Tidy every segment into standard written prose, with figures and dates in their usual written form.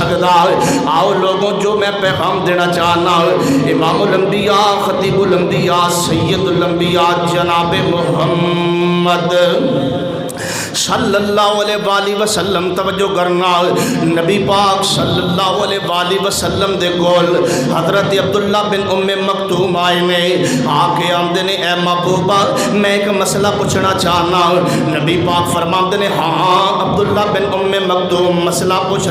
सकदा। आओ लोगों, जो मैं पैगाम देना चाहना, इमामुल अंबिया खतीबुल अंबिया सैयदुल अंबिया जनाब मुहम्मद सल्लल्लाहु अलैहि वसल्लम तवज्जो करना। नबी पाक सल्लल्लाहु अलैहि वसल्लम दे कोल हज़रत अब्दुल्ला बिन उम्मे मकतूम आए ने। आके आंदे ने, ए महबूबा मैं एक मसला पूछना चाहना। नबी पाक फरमाते ने, हाँ अब्दुल्ला बिन उम्मे मकतूम मसला पूछ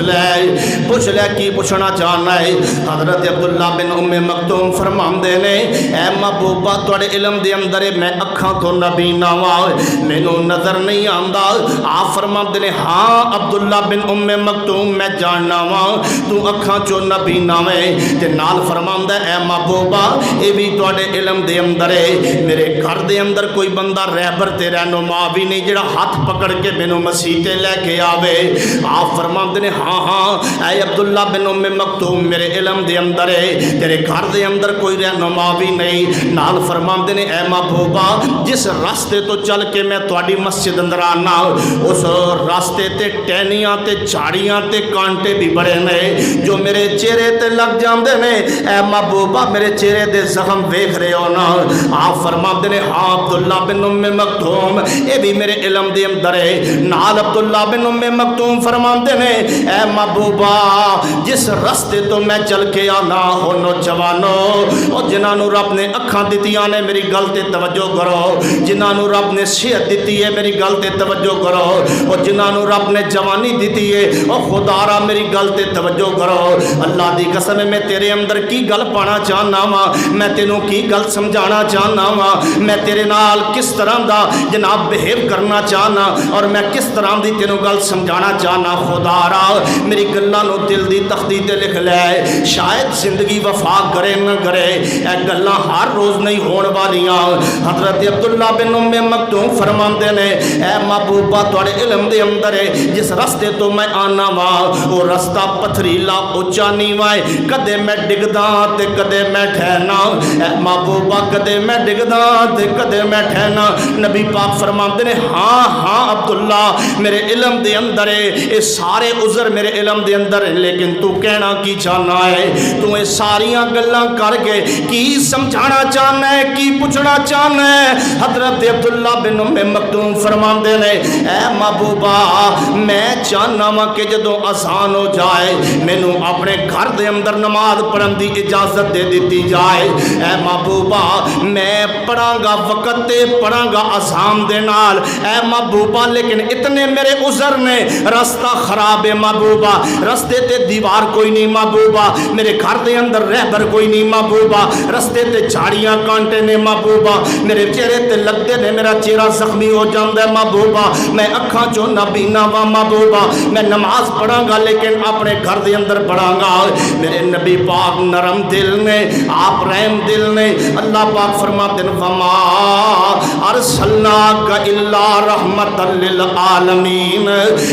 ले की पूछना चाहना है। हज़रत अब्दुल्ला बिन उम्मे मकतूम फरमाते ने, ए महबूबा तुहाडे इल्म दे अंदर मैं अखां तो नबी ना वा, मैनू नज़र नहीं आंदा। आप फरमाते ने, हाँ अब्दुल्ला बिन उम्मे मकतूम मैं जानना वा तू अखां चो नबी ना वे। ते नाल फरमांदा, ए महबूबा ये भी तुहाडे इल्म दे अंदर है, मेरे घर दे अंदर कोई बंदा रहबर ते रहनुमा भी नहीं जिहड़ा हाथ पकड़ के मैनू मसीह ते लैके आवे। आप फरमाते ने, हाँ हाँ ऐ अब्दुल्ला बिन उम्मे मकतूम मेरे इल्म दे अंदर है, तेरे घर दे अंदर कोई रहनुमा भी नहीं। नाल फरमाते ने, ए महबूबा जिस रास्ते तो चल के मैं तुहाडी मस्जिद अंदर आना, उस रास्ते ते टहनियां ते झाड़ियां ते कांटे भी बड़े ने जो मेरे चेहरे ते लग जाते ने। ए महबूबा मेरे चेहरे दे जख्म वेख रहे हो ना? आप फरमाते ने, हाँ अब्दुल्ला बिन उम्मे मकतूम ये भी मेरे इल्म दे अंदर है। नाल अब्दुल्ला बिन उम्मे मकतूम फरमाते ने, ए महबूबा जिस रास्ते तो मैं चल के आना हो नौजवानो, और जिन्होंने रब ने अखां दित्तियां ने मेरी गल ते तवज्जो करो, जिन्होंने रब ने सेहत दी है मेरी गल ते तवज्जो करो, और जिन्होंने रब ने जवानी दी है और खुदारा मेरी गल ते तवज्जो करो। अल्लाह दी कसम मैं तेरे अंदर की गल पाना चाहना वा, मैं तेनों की गल समझाना चाहना वा, मैं तेरे नाल किस तरह दा जनाब बिहेव करना चाहना और मैं किस तरह दी तेनों गल समझाना चाहना। खुदारा मेरी गल्लां नूं दिल दी तख्ती ते लिख लै, शायद जिंदगी वफा करे न करे, ए गल्लां हर रोज़ नहीं होने वालियां। हज़रत अब्दुल्ला बिन उम्मे मकतूम फरमाते ने, ए महबूबा तुहाडे इल्म दे अंदर है जिस रास्ते तो मैं आना वा वो रास्ता पथरीला उच्चा नीवा है, कदे मैं डिगदा ते कदे मैं ठहना। ए महबूबा कदे मैं डिगदा ते कदे मैं ठहना। नबी पाक फरमाते ने, हाँ हाँ अब्दुल्ला मेरे इल्म दे अंदर है, ये सारे उज़र मेरे इल्म दे अंदर है, लेकिन तू कहना की चाहना है, तू ये सारियां गल्लां करके की समझाना चाहना है, की पूछना चाहना है। हज़रत अब्दुल्ला बिन उम्मे मकतूम फरमाते ने, ए महबूबा मैं चाहना वा कि जदों आसान हो जाए मैनू अपने घर दे अंदर नमाज पढ़न की इजाजत दे दी जाए। ए महबूबा मैं पढ़ांगा वक़्त ते पढ़ांगा आसान दे नाल। ए महबूबा लेकिन इतने मेरे उज़र ने, रास्ता खराब है महबूबा, रस्ते ते दीवार कोई नहीं महबूबा, मेरे घर दे अंदर रहबर कोई नहीं महबूबा, रस्ते ते झाड़ियां कांटे ने महबूबा, मेरे चेहरे ते लगते ने मेरा चेहरा जख्मी हो जाता है महबूबा, मैं अखां चो नबी ना वा महबूबा, मैं नमाज पढ़ांगा लेकिन अपने घर दे अंदर पढ़ांगा। मेरे नबी पाक नरम दिल ने, आप रहम दिल ने। अल्लाह पाक फरमाते हैं, फमा अरसलनाका इल्ला रहमतल लिल आलमीन।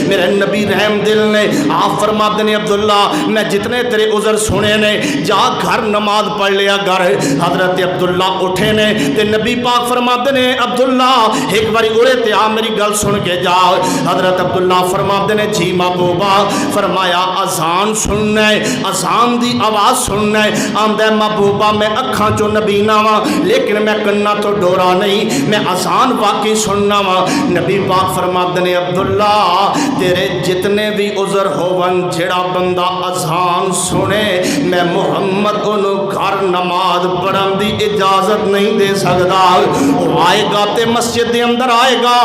मेरे नबी रहम दिल ने, आप फरमाते हैं, अब्दुल्ला मैं जितने तेरे उज़र सुने ने जा घर नमाज पढ़ लिया कर। हज़रत अब्दुल्ला उठे ने ते नबी पाक फरमाते हैं, अब्दुल्ला एक बारी उरे ते आ मेरी गल सुन के जा। हज़रत अब्दुल्ला फरमाते ने, जी महबूबा। फरमाया अजान सुनना है, अजान दी आवाज़ सुनना है। आंदा महबूबा मैं अखां चो नबी ना वा लेकिन मैं कन्ना तो डोरा नहीं, मैं अजान वाकई सुनना वा। नबी पाक फरमाते ने, अब्दुल्ला तेरे जितने भी उज़र होवन जेड़ा बंदा अजान सुने मैं मुहम्मद उन्हों घर नमाज पढ़न की इजाजत नहीं दे सकता। वो आएगा ते मस्जिद के अंदर आएगा,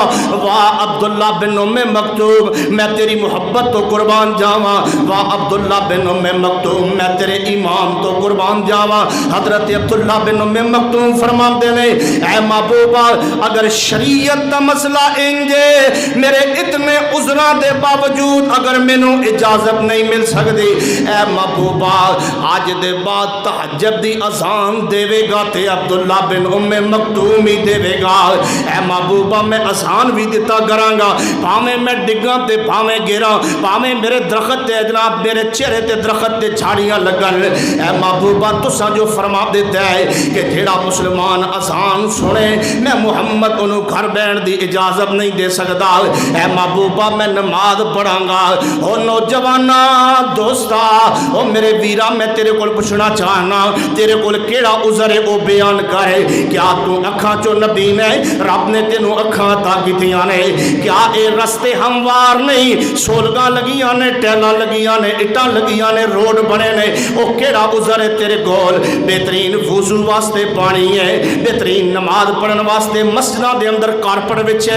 वाह अब्दुल्ला बिन उम्मे मकतूम मैं तेरी मोहब्बत तो कुर्बान जावा, वाह अब्दुल्ला बिन उम्मे मकतूम मैं तेरे ईमान तो कुर्बान जावा। हज़रत अब्दुल्ला बिन उम्मे मकतूम फरमाते ने, ऐ महबूबा अगर शरीयत का मसला इंजे मेरे इतने उज़रा दे बावजूद अगर मैनू इजाजत नहीं मिल सकती, ऐ महबूबा अज दे बाद तहज्जुद दी अज़ान देवेगा ते अब्दुल्ला बिन उम्मे मकतूम ही देवेगा। ऐ महबूबा मैं अज़ान भी दिता करांगा, भावें मैं डिगां ते भावें गिरां, भावें मेरे दरख्त ते जनाब मेरे चेहरे ते दरख्त ते झाड़ियां लगन। ऐ महबूबा तुसां जो फरमा दिता है कि जेड़ा मुसलमान अजान सुने मैं मुहम्मद उन्हों घर बैठ की इजाजत नहीं दे सकता। ऐ महबूबा मैं नमाज पढ़ांगा। ओ नौजवाना दोस्ता, ओ मेरे वीरा, मैं तेरे को पूछना चाहना, तेरे को केड़ा उज़र है वो बयान करे। क्या तू अखा चो नबी ने रब ने तेनू अखा अता कीतियां ने? क्या ये रस्ते हमवार नहीं, सोलगा लगियां ने, टैला लगियां ने, इट्टां लगियां ने, रोड बने ने, वो केड़ा उज़र है तेरे कोल? बेहतरीन वुज़ू वास्ते पानी है, बेहतरीन नमाज पढ़न वास्ते मस्जिदां दे अंदर कारपेट विछे